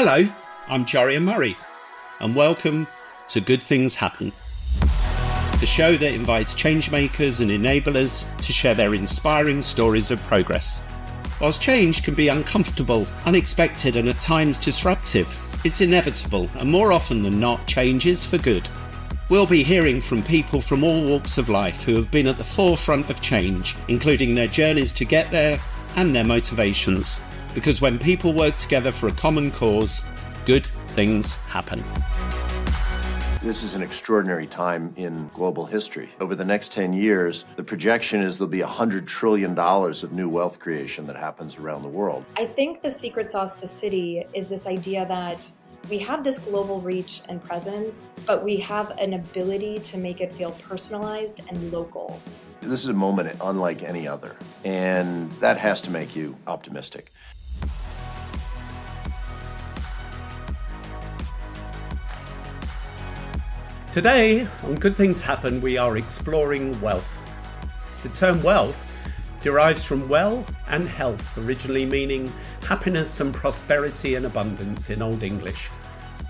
Hello, I'm Jorian Murray, and welcome to Good Things Happen, the show that invites changemakers and enablers to share their inspiring stories of progress. Whilst change can be uncomfortable, unexpected, and at times disruptive, it's inevitable, and more often than not, change is for good. We'll be hearing from people from all walks of life who have been at the forefront of change, including their journeys to get there and their motivations. Because when people work together for a common cause, good things happen. This is an extraordinary time in global history. Over the next 10 years, the projection is there'll be $100 trillion of new wealth creation that happens around the world. I think the secret sauce to Citi is this idea that we have this global reach and presence, but we have an ability to make it feel personalized and local. This is a moment unlike any other, and that has to make you optimistic. Today, on Good Things Happen, we are exploring wealth. The term wealth derives from well and health, originally meaning happiness and prosperity and abundance in Old English.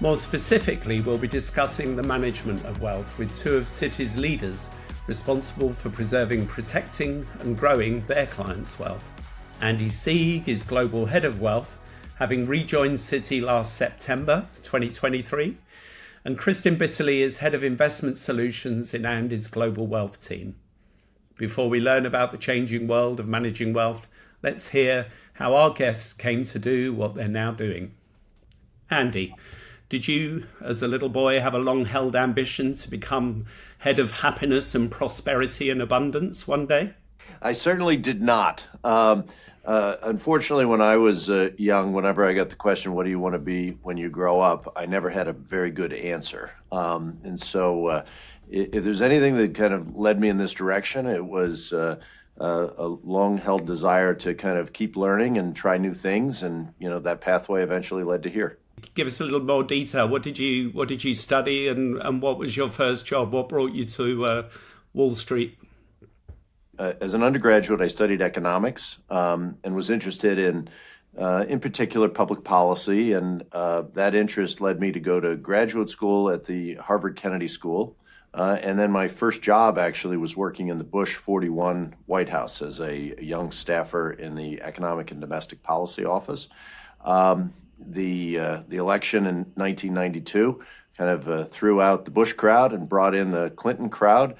More specifically, we'll be discussing the management of wealth with two of Citi's leaders responsible for preserving, protecting and growing their clients' wealth. Andy Sieg is Global Head of Wealth, having rejoined Citi last September 2023. And Kristen Bitterly is Head of Investment Solutions in Andy's Global Wealth team. Before we learn about the changing world of managing wealth, let's hear how our guests came to do what they're now doing. Andy, did you, as a little boy, have a long-held ambition to become head of happiness and prosperity and abundance one day? I certainly did not. Unfortunately, when I was young, whenever I got the question, what do you want to be when you grow up, I never had a very good answer. And so if there's anything that kind of led me in this direction, it was a long-held desire to kind of keep learning and try new things. And, you know, that pathway eventually led to here. Give us a little more detail. What did you study and what was your first job? What brought you to Wall Street? As an undergraduate, I studied economics and was interested in particular, public policy. And that interest led me to go to graduate school at the Harvard Kennedy School. And then my first job actually was working in the Bush 41 White House as a young staffer in the Economic and Domestic Policy Office. The election in 1992 kind of threw out the Bush crowd and brought in the Clinton crowd.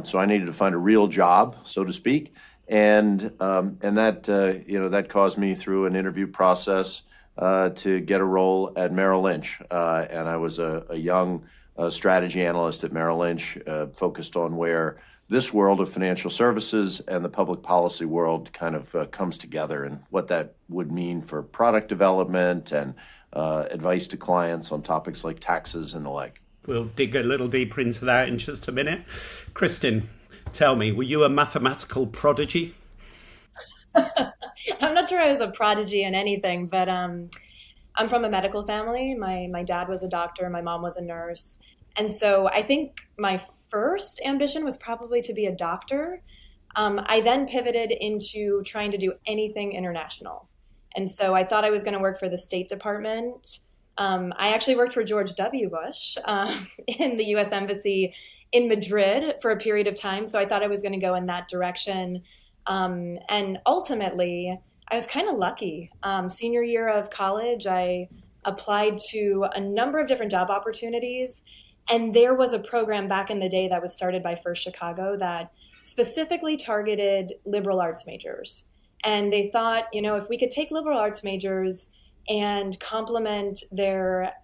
So I needed to find a real job, so to speak, and that caused me through an interview process to get a role at Merrill Lynch, and I was a young strategy analyst at Merrill Lynch, focused on where this world of financial services and the public policy world kind of comes together, and what that would mean for product development and advice to clients on topics like taxes and the like. We'll dig a little deeper into that in just a minute. Kristen, tell me, were you a mathematical prodigy? I'm not sure I was a prodigy in anything, but I'm from a medical family. My dad was a doctor, my mom was a nurse. And so I think my first ambition was probably to be a doctor. I then pivoted into trying to do anything international. And so I thought I was going to work for the State Department. I actually worked for George W. Bush in the U.S. Embassy in Madrid for a period of time. So I thought I was going to go in that direction. And ultimately, I was kind of lucky. Senior year of college, I applied to a number of different job opportunities. And there was a program back in the day that was started by First Chicago that specifically targeted liberal arts majors. And they thought, you know, if we could take liberal arts majors and complement their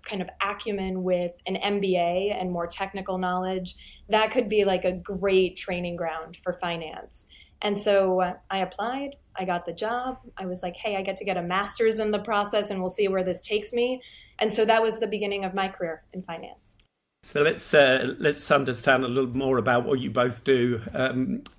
kind of acumen with an MBA and more technical knowledge, that could be like a great training ground for finance. And so I applied, I got the job. I was like, hey, I get to get a master's in the process and we'll see where this takes me. And so that was the beginning of my career in finance. So let's understand a little more about what you both do.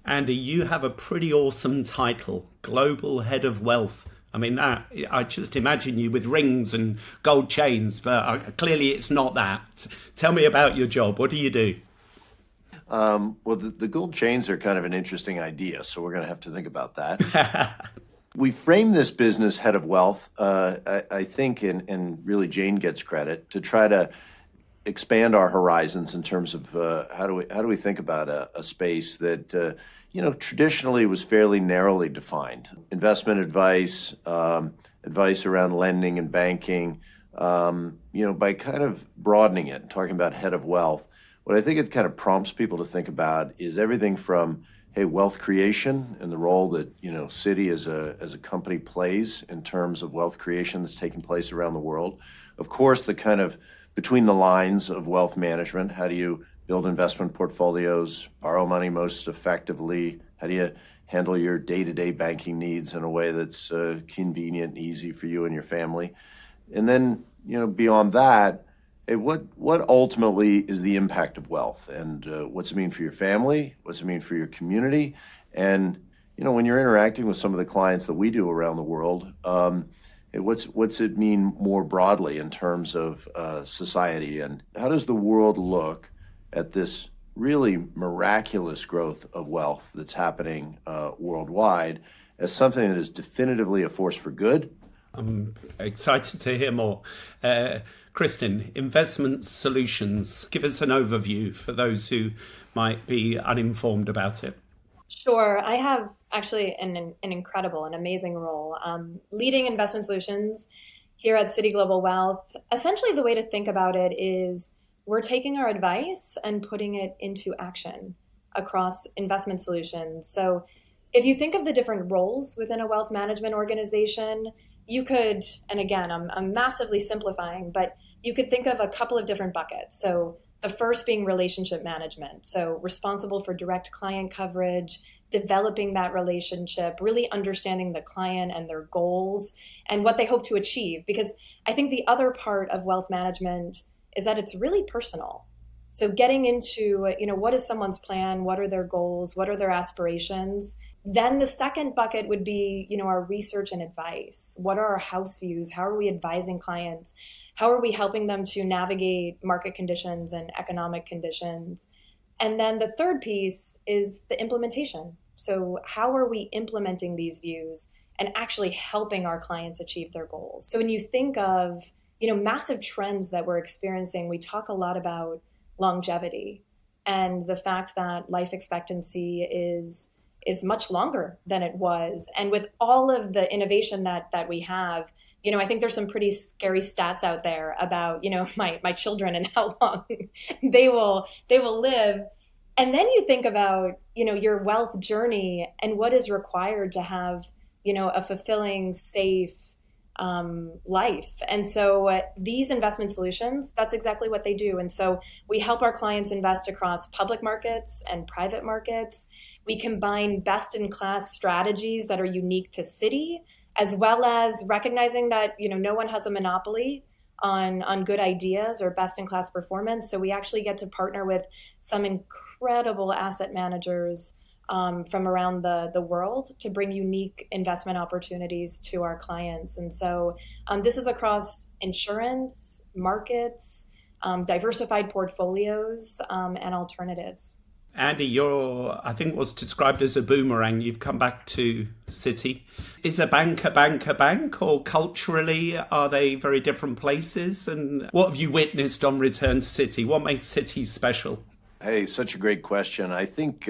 Andy, you have a pretty awesome title, Global Head of Wealth. I mean, I just imagine you with rings and gold chains, but clearly it's not that. Tell me about your job. What do you do? Well, the gold chains are kind of an interesting idea, so we're going to have to think about that. We frame this business head of wealth, I think, and really Jane gets credit, to try to expand our horizons in terms of how do we think about a space that traditionally was fairly narrowly defined. Investment advice, advice around lending and banking. By kind of broadening it and talking about head of wealth, what I think it kind of prompts people to think about is everything from, hey, wealth creation and the role that Citi as a company plays in terms of wealth creation that's taking place around the world. Of course, the kind of between the lines of wealth management. How do you build investment portfolios, borrow money most effectively? How do you handle your day-to-day banking needs in a way that's convenient and easy for you and your family? And then, beyond that, what ultimately is the impact of wealth, and what's it mean for your family? What's it mean for your community? And when you're interacting with some of the clients that we do around the world, what's it mean more broadly in terms of society? And how does the world look at this really miraculous growth of wealth that's happening worldwide as something that is definitively a force for good? I'm excited to hear more. Kristen, investment solutions. Give us an overview for those who might be uninformed about it. Sure. I have actually an incredible and amazing role leading investment solutions here at Citi Global Wealth. Essentially, the way to think about it is we're taking our advice and putting it into action across investment solutions. So if you think of the different roles within a wealth management organization, you could, and again, I'm massively simplifying, but you could think of a couple of different buckets. So the first being relationship management. So responsible for direct client coverage, developing that relationship, really understanding the client and their goals and what they hope to achieve. Because I think the other part of wealth management is that it's really personal. So getting into, what is someone's plan? What are their goals? What are their aspirations? Then the second bucket would be, our research and advice. What are our house views? How are we advising clients? How are we helping them to navigate market conditions and economic conditions? And then the third piece is the implementation. So how are we implementing these views and actually helping our clients achieve their goals? So when you think of, massive trends that we're experiencing, we talk a lot about longevity and the fact that life expectancy is much longer than it was. And with all of the innovation that we have, I think there's some pretty scary stats out there about, my children and how long they will live. And then you think about, your wealth journey and what is required to have, a fulfilling, safe life. And so these investment solutions, that's exactly what they do. And so we help our clients invest across public markets and private markets. We combine best-in-class strategies that are unique to Citi, as well as recognizing that, no one has a monopoly on good ideas or best-in-class performance. So we actually get to partner with some incredible asset managers from around the world to bring unique investment opportunities to our clients. And so this is across insurance, markets, diversified portfoliols, and alternatives. Andy, you're, I think, what's described as a boomerang. You've come back to Citi. Is a bank, or culturally are they very different places? And what have you witnessed on return to Citi? What makes Citi special? Hey, such a great question. I think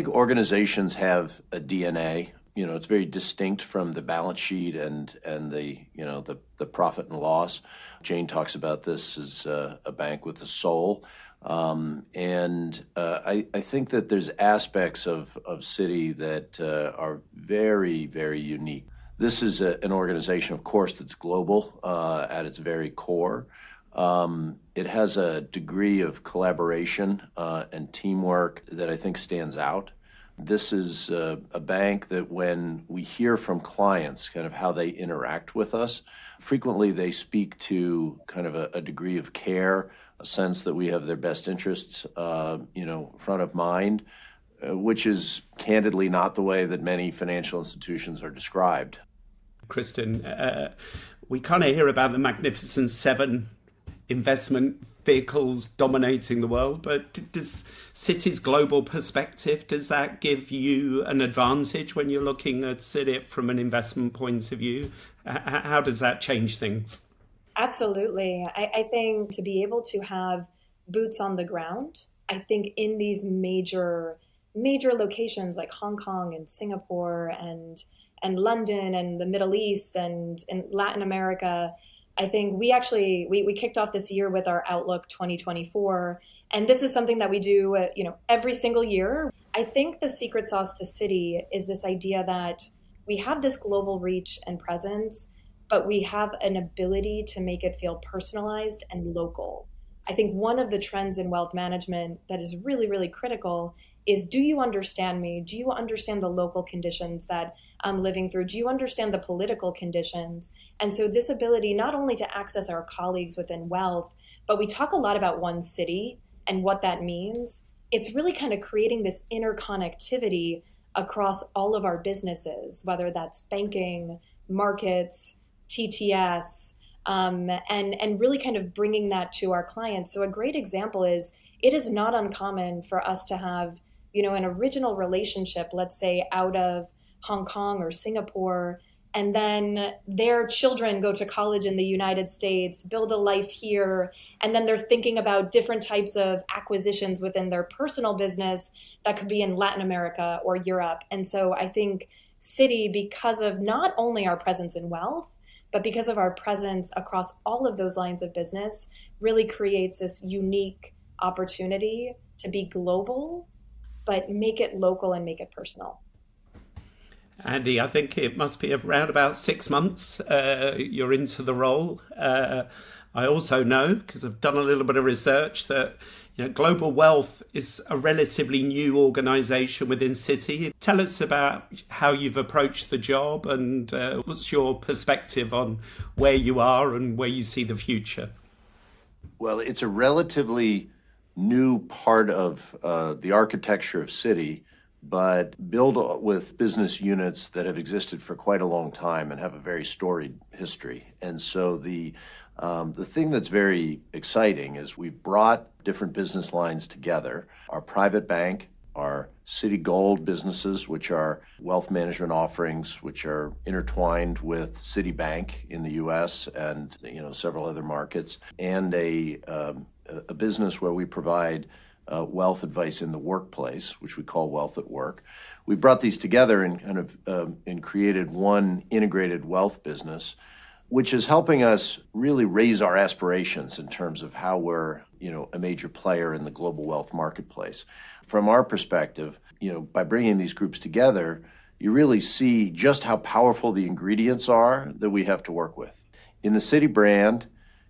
organizations have a DNA. It's very distinct from the balance sheet and the profit and loss. Jane talks about this as a bank with a soul. I think that there's aspects of Citi that are very, very unique. This is an organization, of course, that's global at its very core. It has a degree of collaboration and teamwork that I think stands out. This is a bank that when we hear from clients kind of how they interact with us, frequently they speak to kind of a degree of care, a sense that we have their best interests, front of mind, which is candidly not the way that many financial institutions are described. Kristen, we kind of hear about the Magnificent Seven investment vehicles dominating the world, but does Citi's global perspective, does that give you an advantage when you're looking at Citi from an investment point of view? How does that change things? Absolutely. I think to be able to have boots on the ground, I think in these major locations like Hong Kong and Singapore and London and the Middle East and Latin America, I think we kicked off this year with our Outlook 2024, and this is something that we do every single year. I think the secret sauce to Citi is this idea that we have this global reach and presence, but we have an ability to make it feel personalized and local. I think one of the trends in wealth management that is really, really critical is, do you understand me? Do you understand the local conditions that I'm living through? Do you understand the political conditions? And so this ability not only to access our colleagues within wealth, but we talk a lot about one Citi and what that means. It's really kind of creating this interconnectivity across all of our businesses, whether that's banking, markets, TTS, and really kind of bringing that to our clients. So a great example is, it is not uncommon for us to have, an original relationship, let's say out of Hong Kong or Singapore, and then their children go to college in the United States, build a life here, and then they're thinking about different types of acquisitions within their personal business that could be in Latin America or Europe. And so I think Citi, because of not only our presence in wealth, but because of our presence across all of those lines of business, really creates this unique opportunity to be global, but make it local and make it personal. Andy, I think it must be around about 6 months you're into the role. I also know, because I've done a little bit of research, that Global Wealth is a relatively new organisation within Citi. Tell us about how you've approached the job and what's your perspective on where you are and where you see the future. Well, it's a relatively new part of the architecture of Citi, but built with business units that have existed for quite a long time and have a very storied history. And so the thing that's very exciting is we've brought different business lines together. Our private bank, our Citi Gold businesses, which are wealth management offerings, which are intertwined with Citibank in the U.S. and several other markets, and a business where we provide wealth advice in the workplace, which we call Wealth at Work. We brought these together and kind of and created one integrated wealth business, which is helping us really raise our aspirations in terms of how we're, a major player in the global wealth marketplace. From our perspective, by bringing these groups together, you really see just how powerful the ingredients are that we have to work with. In the Citi brand,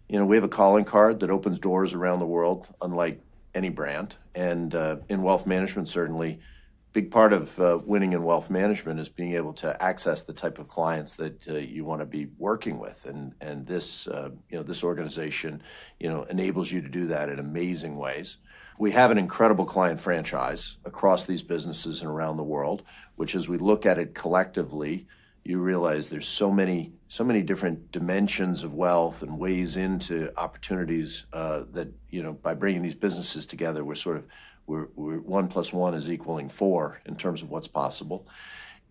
we have a calling card that opens doors around the world, unlike any brand. And in wealth management, certainly, big part of winning in wealth management is being able to access the type of clients that you want to be working with, and this this organization enables you to do that in amazing ways. We have an incredible client franchise across these businesses and around the world, which, as we look at it collectively, you realize there's so many different dimensions of wealth and ways into opportunities that by bringing these businesses together, we're 1 + 1 is equaling 4 in terms of what's possible.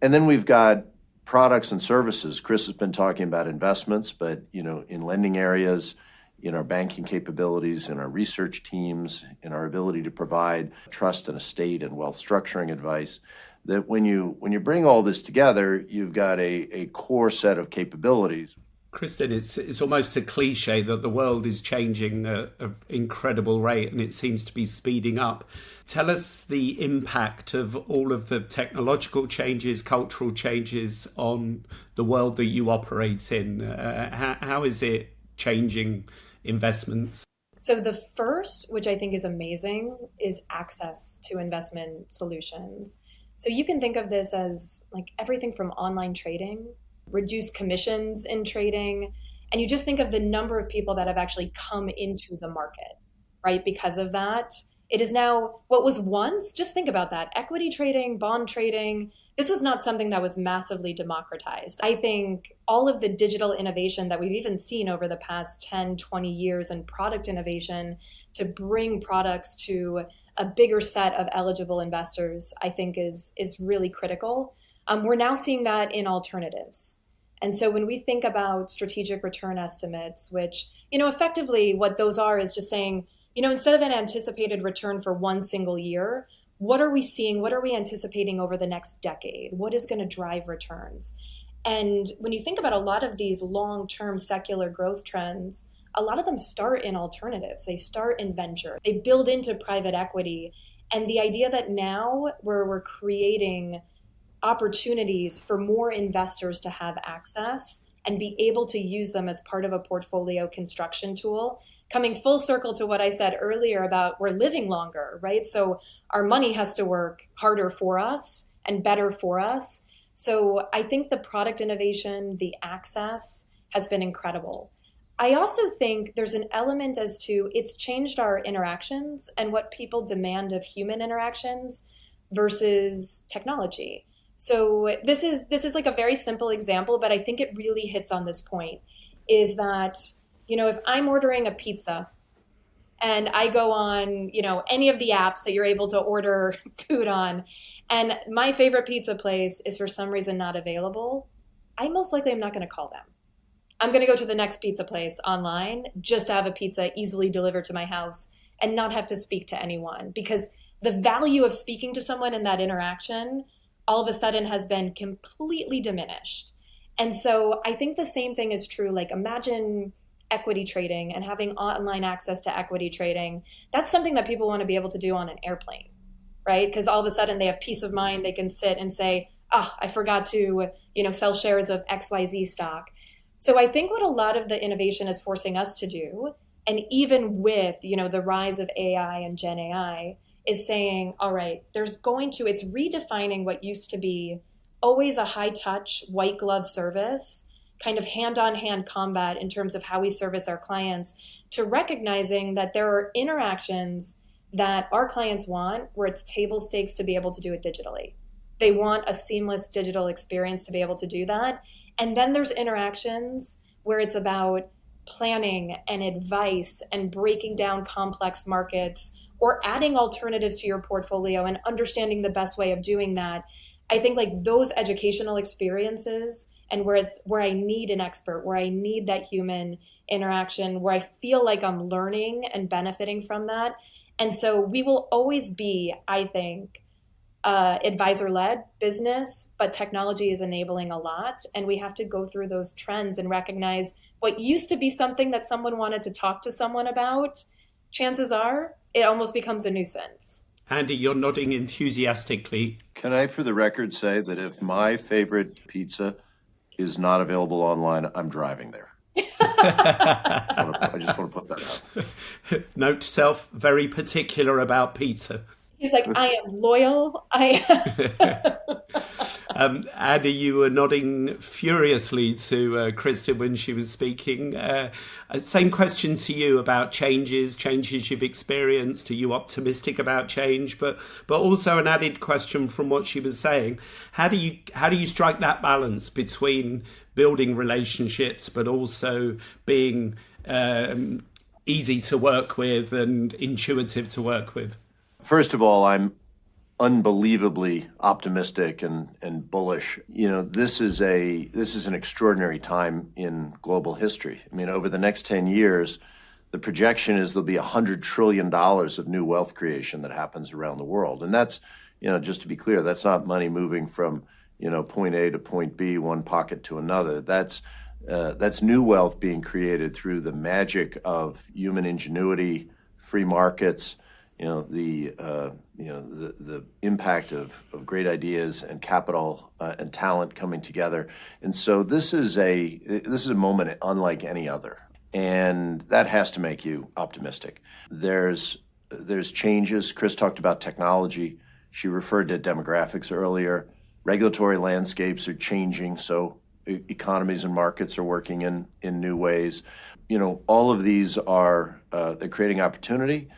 And then we've got products and services. Chris has been talking about investments, but in lending areas, in our banking capabilities, in our research teams, in our ability to provide trust and estate and wealth structuring advice, that when you bring all this together, you've got a core set of capabilities. Kristen, it's almost a cliche that the world is changing at an incredible rate and it seems to be speeding up. Tell us the impact of all of the technological changes, cultural changes on the world that you operate in. How is it changing investments? So the first, which I think is amazing, is access to investment solutions. So you can think of this as like everything from online trading, reduced commissions in trading, and you just think of the number of people that have actually come into the market, right? Because of that, It is now what was once, just think about that, equity trading, bond trading. This was not something that was massively democratized. I think all of the digital innovation that we've even seen over the past 10, 20 years and product innovation to bring products to a bigger set of eligible investors, I think is really critical. We're now seeing that in alternatives. And so when we think about strategic return estimates, which, effectively what those are is just saying, instead of an anticipated return for one single year, what are we seeing? What are we anticipating over the next decade? What is going to drive returns? And when you think about a lot of these long-term secular growth trends, a lot of them start in alternatives. They start in venture. They build into private equity. And the idea that now we're creating opportunities for more investors to have access and be able to use them as part of a portfolio construction tool, coming full circle to what I said earlier about we're living longer, right? So our money has to work harder for us and better for us. So I think the product innovation, the access has been incredible. I also think there's an element as to it's changed our interactions and what people demand of human interactions versus technology. So this is like a very simple example, but I think it really hits on this point, is that, if I'm ordering a pizza and I go on, any of the apps that you're able to order food on, and my favorite pizza place is for some reason not available, I most likely am not going to call them. I'm going to go to the next pizza place online just to have a pizza easily delivered to my house and not have to speak to anyone, because the value of speaking to someone in that interaction all of a sudden has been completely diminished. And so I think the same thing is true. Like, imagine equity trading and having online access to equity trading. That's something that people want to be able to do on an airplane, right? Because all of a sudden they have peace of mind. They can sit and say, oh, I forgot to, sell shares of XYZ stock. So I think what a lot of the innovation is forcing us to do, and even with, the rise of AI and Gen AI, is saying, all right, it's redefining what used to be always a high touch, white glove service, kind of hand-on-hand combat in terms of how we service our clients, to recognizing that there are interactions that our clients want where it's table stakes to be able to do it digitally. They want a seamless digital experience to be able to do that. And then there's interactions where it's about planning and advice and breaking down complex markets or adding alternatives to your portfolio and understanding the best way of doing that. I think like those educational experiences, and where I need an expert, where I need that human interaction, where I feel like I'm learning and benefiting from that. And so we will always be, I think, advisor-led business, but technology is enabling a lot. And we have to go through those trends and recognize what used to be something that someone wanted to talk to someone about, chances are it almost becomes a nuisance. Andy, you're nodding enthusiastically. Can I, for the record, say that if my favorite pizza is not available online, I'm driving there. I just want to put that out. Note to self, very particular about pizza. He's like, I am loyal. Andy, you were nodding furiously to Kristen when she was speaking. Same question to you about changes you've experienced. Are you optimistic about change? But also an added question from what she was saying. How do you strike that balance between building relationships but also being easy to work with and intuitive to work with? First of all, I'm unbelievably optimistic and bullish. This is an extraordinary time in global history. I mean, over the next 10 years, the projection is there'll be $100 trillion of new wealth creation that happens around the world. And that's, just to be clear, that's not money moving from, point A to point B, one pocket to another. That's new wealth being created through the magic of human ingenuity, free markets, the impact of great ideas and capital and talent coming together. And so this is a moment unlike any other. And that has to make you optimistic. There's changes. Chris talked about technology. She referred to demographics earlier. Regulatory landscapes are changing, so economies and markets are working in new ways. All of these are they're creating opportunity.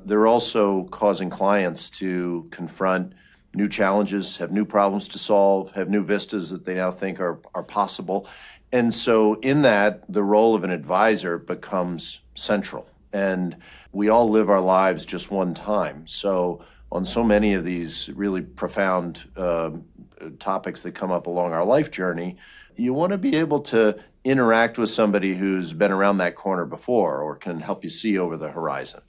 they're also causing clients to confront new challenges, have new problems to solve, have new vistas that they now think are possible. And so in that, the role of an advisor becomes central. And we all live our lives just one time. So on so many of these really profound topics that come up along our life journey, you want to be able to interact with somebody who's been around that corner before or can help you see over the horizon.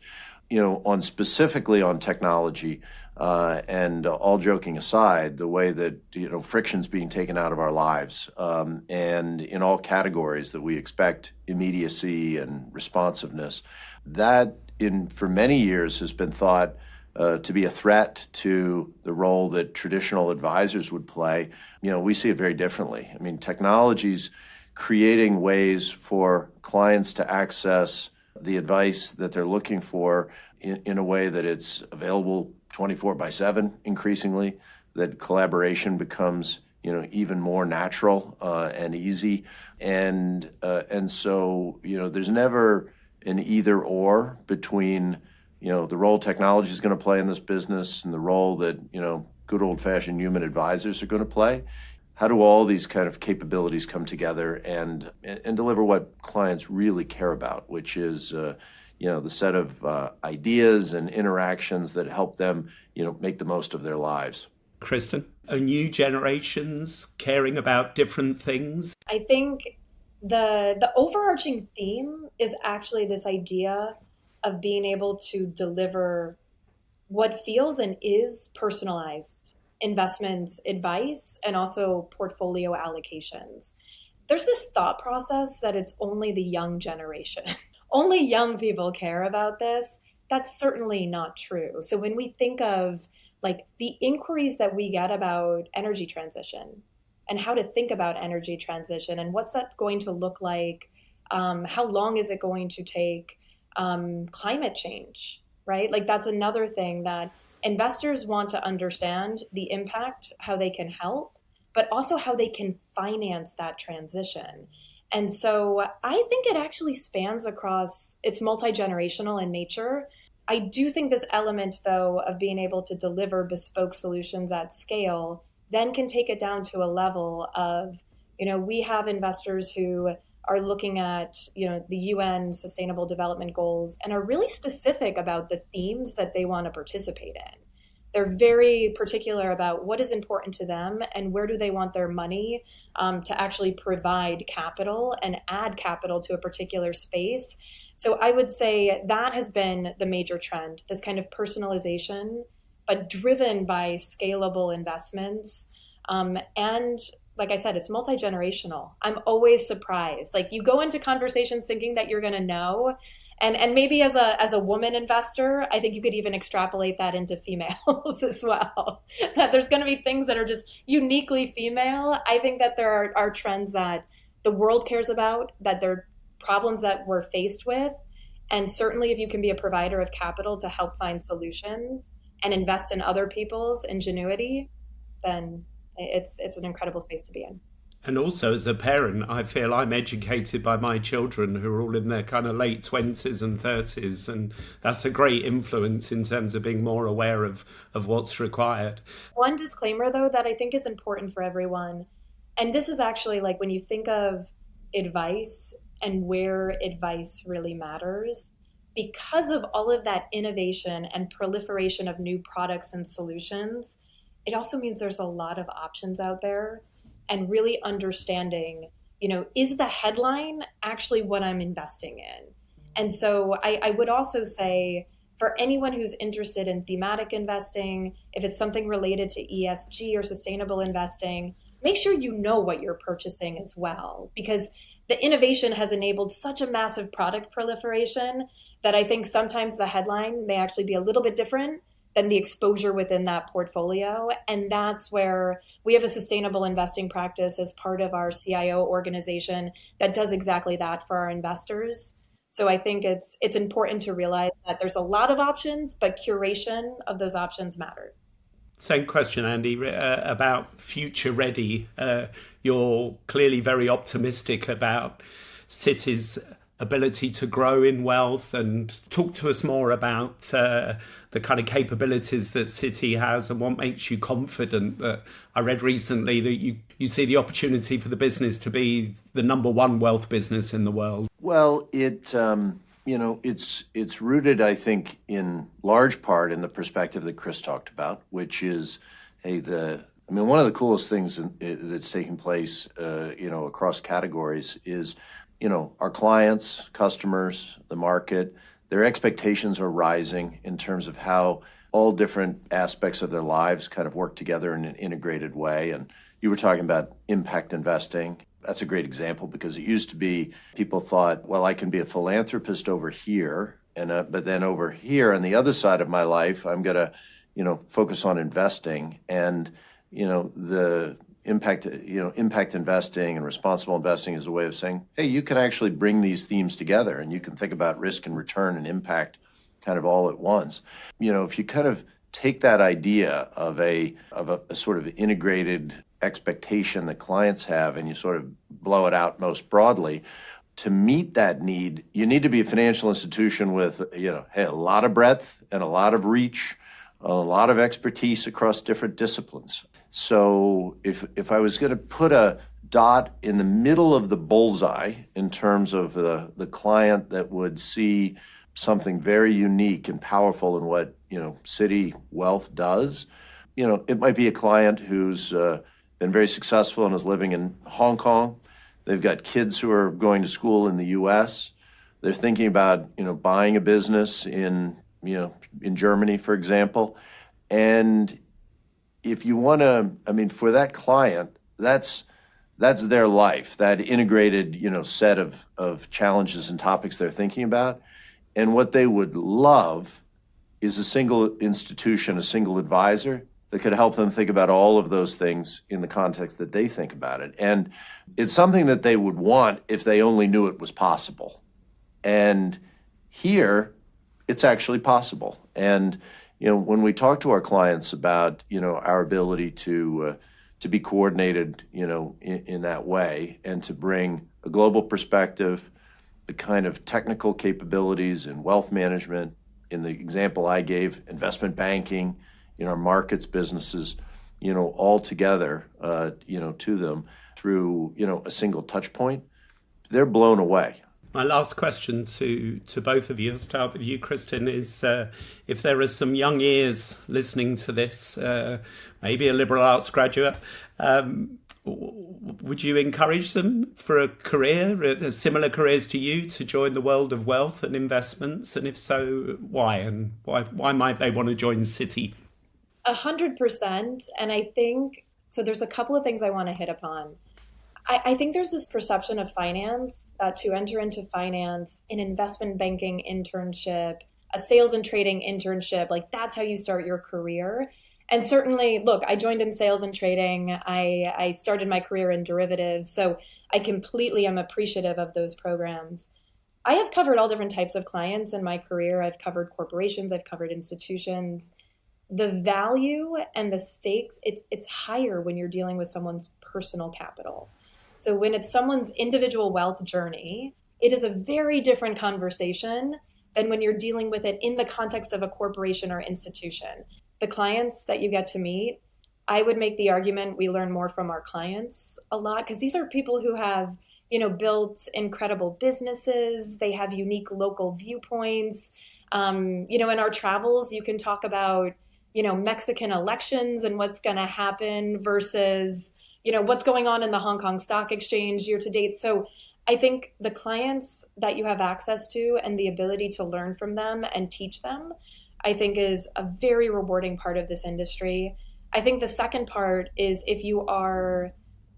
On specifically on technology, and all joking aside, the way that friction's being taken out of our lives, and in all categories that we expect immediacy and responsiveness, that for many years has been thought to be a threat to the role that traditional advisors would play. We see it very differently. I mean, technology's creating ways for clients to access the advice that they're looking for in a way that it's available 24/7 increasingly, that collaboration becomes even more natural and easy. And so there's never an either or between the role technology is going to play in this business and the role that good old-fashioned human advisors are going to play. How do all these kind of capabilities come together and deliver what clients really care about, which is the set of ideas and interactions that help them make the most of their lives? Kristen, are new generations caring about different things? I think the overarching theme is actually this idea of being able to deliver what feels and is personalized investments advice and also portfolio allocations. There's this thought process that it's only the young generation. Only young people care about this. That's certainly not true. So when we think of like the inquiries that we get about energy transition and how to think about energy transition and what's that going to look like, how long is it going to take, climate change, right? Like that's another thing that investors want to understand the impact, how they can help, but also how they can finance that transition. And so I think it actually spans across, it's multi-generational in nature. I do think this element, though, of being able to deliver bespoke solutions at scale then can take it down to a level of, we have investors who are looking at, the UN Sustainable Development Goals and are really specific about the themes that they want to participate in. They're very particular about what is important to them and where do they want their money to actually provide capital and add capital to a particular space. So I would say that has been the major trend, this kind of personalization, but driven by scalable investments. And like I said, it's multi-generational. I'm always surprised. Like you go into conversations thinking that you're going to know. And maybe as a woman investor, I think you could even extrapolate that into females as well. That there's going to be things that are just uniquely female. I think that there are trends that the world cares about, that there are problems that we're faced with. And certainly if you can be a provider of capital to help find solutions and invest in other people's ingenuity, then it's an incredible space to be in. And also as a parent, I feel I'm educated by my children who are all in their kind of late 20s and 30s. And that's a great influence in terms of being more aware of what's required. One disclaimer, though, that I think is important for everyone. And this is actually like when you think of advice and where advice really matters, because of all of that innovation and proliferation of new products and solutions, it also means there's a lot of options out there. And really understanding, is the headline actually what I'm investing in? And so I would also say for anyone who's interested in thematic investing, if it's something related to ESG or sustainable investing, make sure you know what you're purchasing as well, because the innovation has enabled such a massive product proliferation that I think sometimes the headline may actually be a little bit different than the exposure within that portfolio. And that's where we have a sustainable investing practice as part of our CIO organization that does exactly that for our investors. So I think it's important to realize that there's a lot of options, but curation of those options matter. Same question, Andy, about future ready. You're clearly very optimistic about Citi's ability to grow in wealth, and talk to us more about the kind of capabilities that Citi has and what makes you confident that I read recently that you see the opportunity for the business to be the number one wealth business in the world. Well, it's rooted, I think, in large part in the perspective that Chris talked about, which is, one of the coolest things that's taking place, across categories is, our clients, customers, the market, their expectations are rising in terms of how all different aspects of their lives kind of work together in an integrated way. And you were talking about impact investing. That's a great example because it used to be people thought, well, I can be a philanthropist over here, but then over here on the other side of my life, I'm going to, focus on investing. And, the impact investing and responsible investing is a way of saying, hey, you can actually bring these themes together and you can think about risk and return and impact kind of all at once. If you kind of take that idea of a sort of integrated expectation that clients have and you sort of blow it out most broadly, to meet that need, you need to be a financial institution with, a lot of breadth and a lot of reach, a lot of expertise across different disciplines. So if I was going to put a dot in the middle of the bullseye in terms of the client that would see something very unique and powerful in what, Citi Wealth does, it might be a client who's been very successful and is living in Hong Kong. They've got kids who are going to school in the U.S. They're thinking about, buying a business in Germany, for example. And if you want to, for that client, that's their life, that integrated, set of challenges and topics they're thinking about. And what they would love is a single institution, a single advisor that could help them think about all of those things in the context that they think about it. And it's something that they would want if they only knew it was possible. And here, it's actually possible. And when we talk to our clients about our ability to be coordinated in that way and to bring a global perspective, the kind of technical capabilities in wealth management, in the example I gave, investment banking, our markets businesses, all together, to them through a single touch point, they're blown away. My last question to both of you, I'll start with you, Kristen, is if there are some young ears listening to this, maybe a liberal arts graduate, would you encourage them for a career, similar careers to you, to join the world of wealth and investments? And if so, why? And why might they want to join Citi? 100%. And I think, so there's a couple of things I want to hit upon. I think there's this perception of finance that to enter into finance, an investment banking internship, a sales and trading internship, like that's how you start your career. And certainly, look, I joined in sales and trading. I started my career in derivatives. So I completely am appreciative of those programs. I have covered all different types of clients in my career. I've covered corporations, I've covered institutions. The value and the stakes, it's higher when you're dealing with someone's personal capital. So when it's someone's individual wealth journey, it is a very different conversation than when you're dealing with it in the context of a corporation or institution. The clients that you get to meet, I would make the argument we learn more from our clients a lot because these are people who have, built incredible businesses. They have unique local viewpoints. In our travels, you can talk about, Mexican elections and what's going to happen versus what's going on in the Hong Kong Stock Exchange year to date. So I think the clients that you have access to and the ability to learn from them and teach them, I think is a very rewarding part of this industry. I think the second part is if you are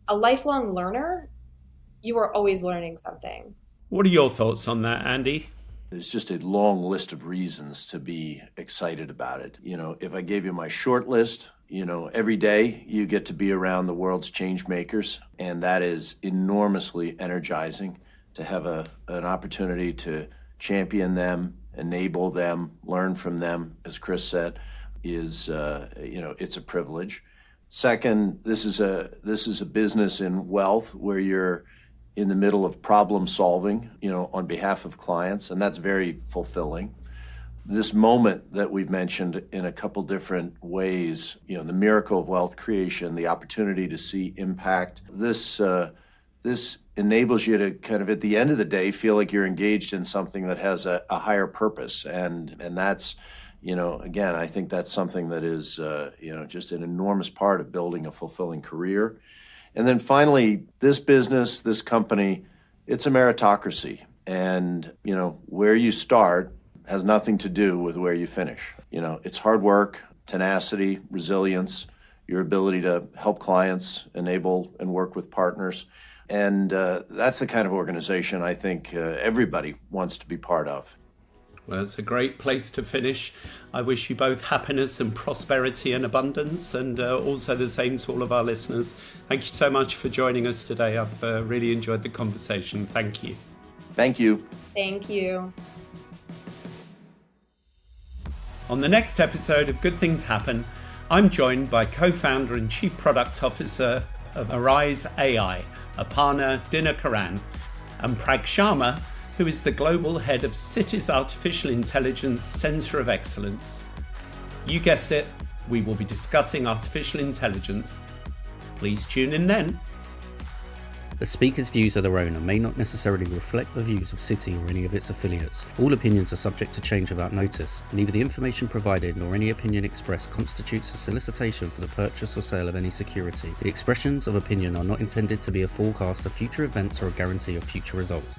a lifelong learner, you are always learning something. What are your thoughts on that, Andy? There's just a long list of reasons to be excited about it. If I gave you my short list, every day you get to be around the world's change makers, and that is enormously energizing to have an opportunity to champion them, enable them, learn from them, as Chris said, is it's a privilege. Second, this is a business in wealth where you're in the middle of problem solving, on behalf of clients, and that's very fulfilling. This moment that we've mentioned in a couple different ways, the miracle of wealth creation, the opportunity to see impact, this enables you to kind of, at the end of the day, feel like you're engaged in something that has a higher purpose. And that's, again, I think that's something that is, just an enormous part of building a fulfilling career. And then finally, this business, this company, it's a meritocracy. And, where you start has nothing to do with where you finish. It's hard work, tenacity, resilience, your ability to help clients, enable and work with partners. And that's the kind of organization I think everybody wants to be part of. Well, it's a great place to finish. I wish you both happiness and prosperity and abundance, and also the same to all of our listeners. Thank you so much for joining us today. I've really enjoyed the conversation. Thank you. Thank you. Thank you. On the next episode of Good Things Happen, I'm joined by co-founder and chief product officer of Arise AI, Aparna Dinakaran, and Prag Sharma, who is the global head of Citi's Artificial Intelligence Centre of Excellence. You guessed it, we will be discussing artificial intelligence. Please tune in then. The speaker's views are their own and may not necessarily reflect the views of Citi or any of its affiliates. All opinions are subject to change without notice. Neither the information provided nor any opinion expressed constitutes a solicitation for the purchase or sale of any security. The expressions of opinion are not intended to be a forecast of future events or a guarantee of future results.